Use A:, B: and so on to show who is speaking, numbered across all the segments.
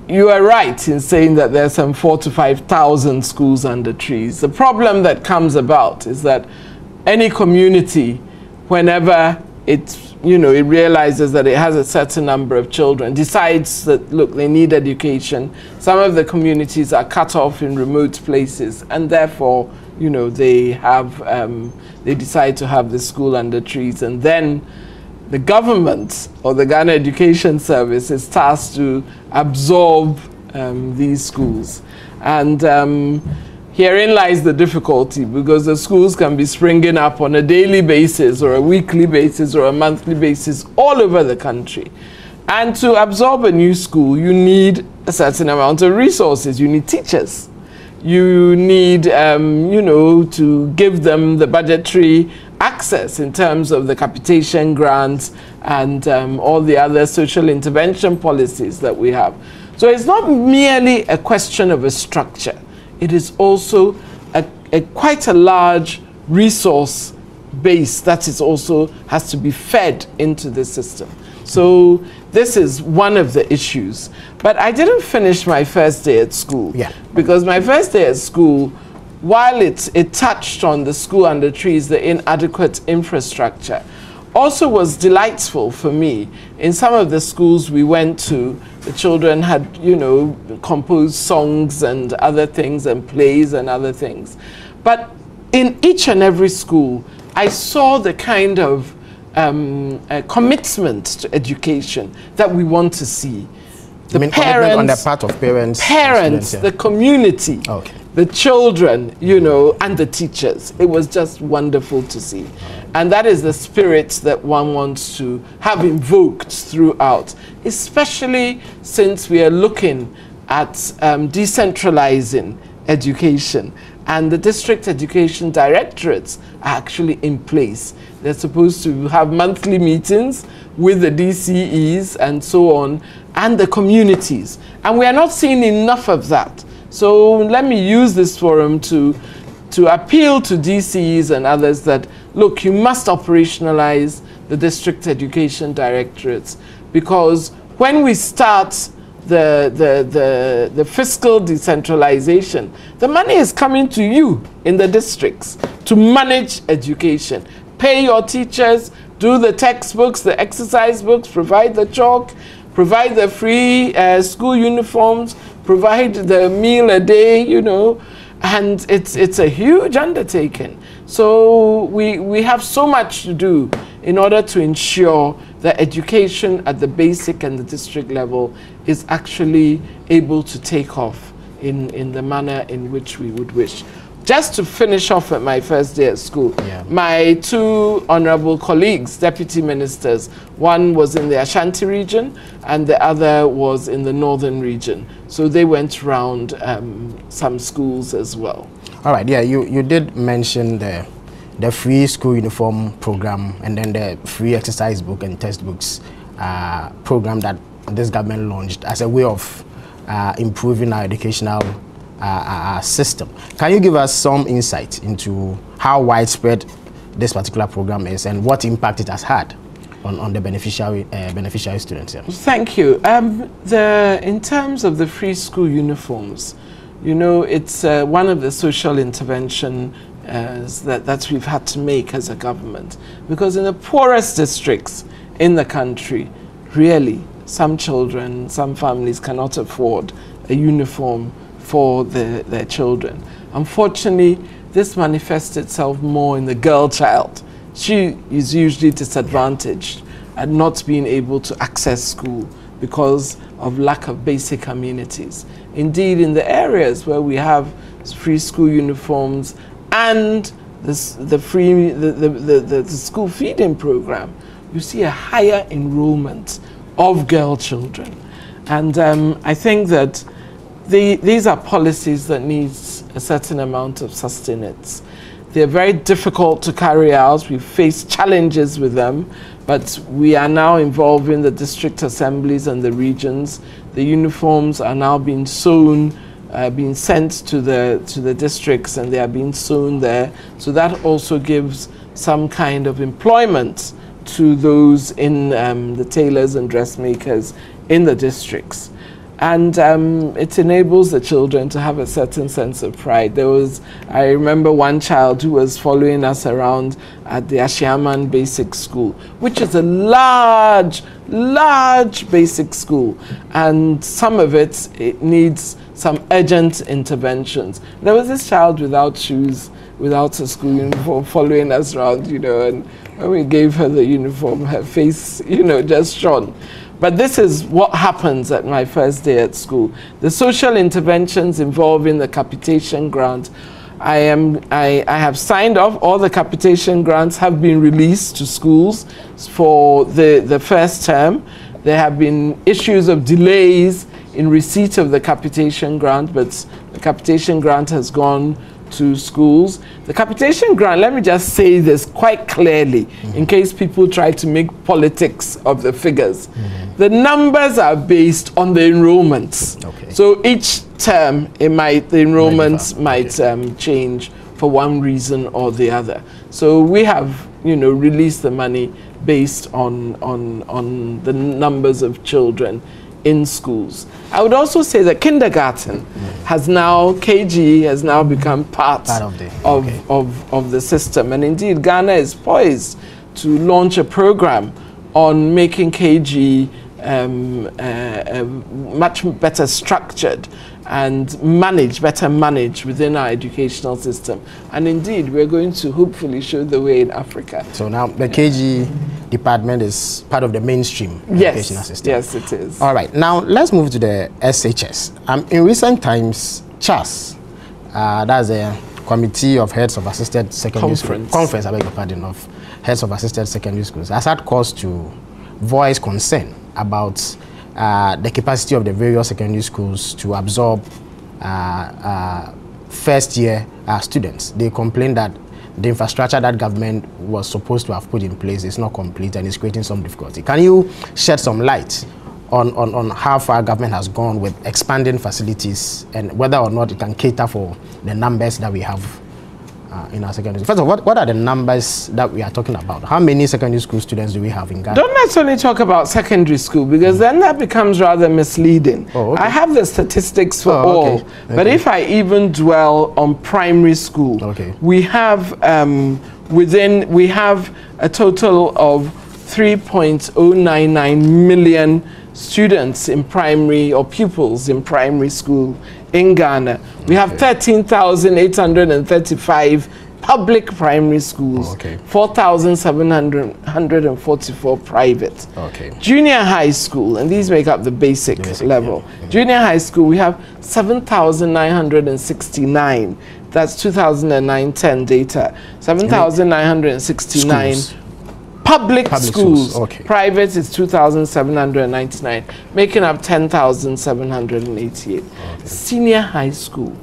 A: you are right in saying that there's some 4,000 to 5,000 schools under trees. The problem that comes about is that any community, whenever it realizes that it has a certain number of children, decides that, look, they need education. Some of the communities are cut off in remote places, and therefore, they decide to have the school under trees, and then the government or the Ghana Education Service is tasked to absorb these schools. And herein lies the difficulty, because the schools can be springing up on a daily basis or a weekly basis or a monthly basis all over the country. And to absorb a new school, you need a certain amount of resources. You need teachers. You need, to give them the budgetary access in terms of the capitation grants and all the other social intervention policies that we have. So it's not merely a question of a structure. It is also quite a large resource base that is also has to be fed into the system. So this is one of the issues. But I didn't finish my first day at school. Yeah. Because my first day at school, while it touched on the school under trees, the inadequate infrastructure, also was delightful for me. In some of the schools we went to, the children had, composed songs and other things and plays and other things. But in each and every school, I saw the kind of commitment to education that we want to see. The parents, on the part of parents, students, yeah. The community, okay. The children, and the teachers. It was just wonderful to see. And that is the spirit that one wants to have invoked throughout, especially since we are looking at decentralizing education. And the district education directorates are actually in place. They're supposed to have monthly meetings with the DCEs and so on, and the communities. And we are not seeing enough of that. So let me use this forum to appeal to DCEs and others that, look, you must operationalize the district education directorates, because when we start the fiscal decentralization, the money is coming to you in the districts to manage education. Pay your teachers, do the textbooks, the exercise books, provide the chalk, provide the free school uniforms, provide the meal a day, and it's a huge undertaking. So we have so much to do in order to ensure that education at the basic and the district level is actually able to take off in the manner in which we would wish. Just to finish off at my first day at school, yeah. My two honorable colleagues, deputy ministers, one was in the Ashanti region and the other was in the northern region. So they went around some schools as well.
B: All right, yeah, you did mention the free school uniform program and then the free exercise book and textbooks program that this government launched as a way of improving our educational system. Can you give us some insight into how widespread this particular program is and what impact it has had on the beneficiary students? Yeah.
A: Thank you. In terms of the free school uniforms, it's one of the social intervention that we've had to make as a government, because in the poorest districts in the country, really, some children, some families cannot afford a uniform for their children. Unfortunately, this manifests itself more in the girl child. She is usually disadvantaged at not being able to access school because of lack of basic amenities. Indeed, in the areas where we have free school uniforms and the school feeding program, you see a higher enrollment of girl children. And I think that these are policies that need a certain amount of sustenance. They're very difficult to carry out. We face challenges with them, but we are now involving the district assemblies and the regions. The uniforms are now being sewn, being sent to the districts, and they are being sewn there. So that also gives some kind of employment to those in the tailors and dressmakers in the districts. And it enables the children to have a certain sense of pride. I remember one child who was following us around at the Ashiaman Basic School, which is a large basic school, and some of it needs some urgent interventions. There was this child without shoes, without a school uniform, following us around, and when we gave her the uniform, her face, just shone. But this is what happens at my first day at school. The social interventions involving the capitation grant. I have signed off. All the capitation grants have been released to schools for the first term. There have been issues of delays in receipt of the capitation grant, but the capitation grant has gone to schools. The capitation grant, let me just say this quite clearly, in case people try to make politics of the figures. The numbers are based on the enrollments. Okay. So each term, the enrollments might change for one reason or the other. So we have, released the money based on the numbers of children in schools. I would also say that kindergarten KG has now become part of the system. And indeed, Ghana is poised to launch a program on making KG much better structured and better managed within our educational system. And indeed, we're going to hopefully show the way in Africa. So now the KG department is part of the mainstream educational system. Yes, it is. All right, now let's move to the SHS. In recent times, CHAS, that's a Committee of Heads of Assisted Secondary Schools. Conference, I beg your pardon, of Heads of Assisted Secondary Schools, has had cause to voice concern about the capacity of the various secondary schools to absorb first-year students. They complain that the infrastructure that government was supposed to have put in place is not complete and is creating some difficulty. Can you shed some light on how far government has gone with expanding facilities and whether or not it can cater for the numbers that we have in our secondary school? First of all, what are the numbers that we are talking about? How many secondary school students do we have in Ghana? Don't necessarily talk about secondary school, because then that becomes rather misleading. Oh, okay. I have the statistics for all, but if I even dwell on primary school, we have we have a total of 3.099 million students in primary, or pupils in primary school in Ghana. We have 13,835 public primary schools, 4,744 private. Junior high school, and these make up the basic level. Junior high school, we have 7,969. That's 2009-10 data. 7,969 public schools. Private is 2,799, making up 10,788. Senior high school,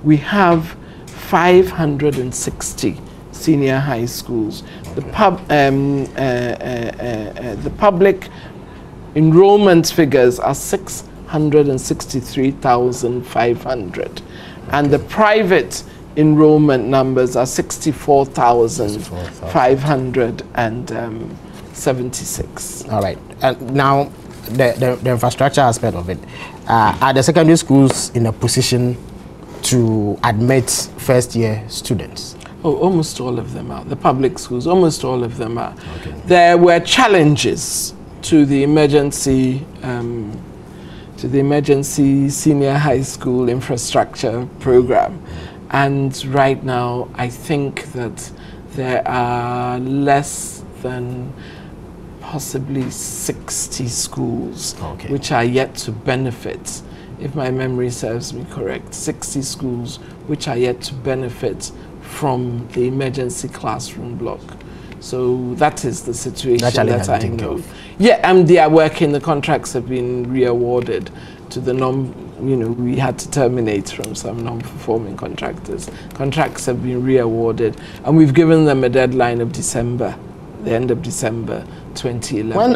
A: we have 560 senior high schools. The public enrollment figures are 663,500, and the private enrollment numbers are 64,576. All right, and now the infrastructure aspect of it. Are the secondary schools in a position to admit first-year students? Oh, almost all of them are. The public schools, almost all of them are. There were challenges to the emergency senior high school infrastructure program. And right now, I think that there are less than possibly 60 schools which are yet to benefit, if my memory serves me correct, 60 schools which are yet to benefit from the emergency classroom block. So that is the situation that I know. Yeah, and they are working. The contracts have been re-awarded to the we had to terminate from some non-performing contractors. Contracts have been re-awarded, and we've given them a deadline of December, the end of December 2011. When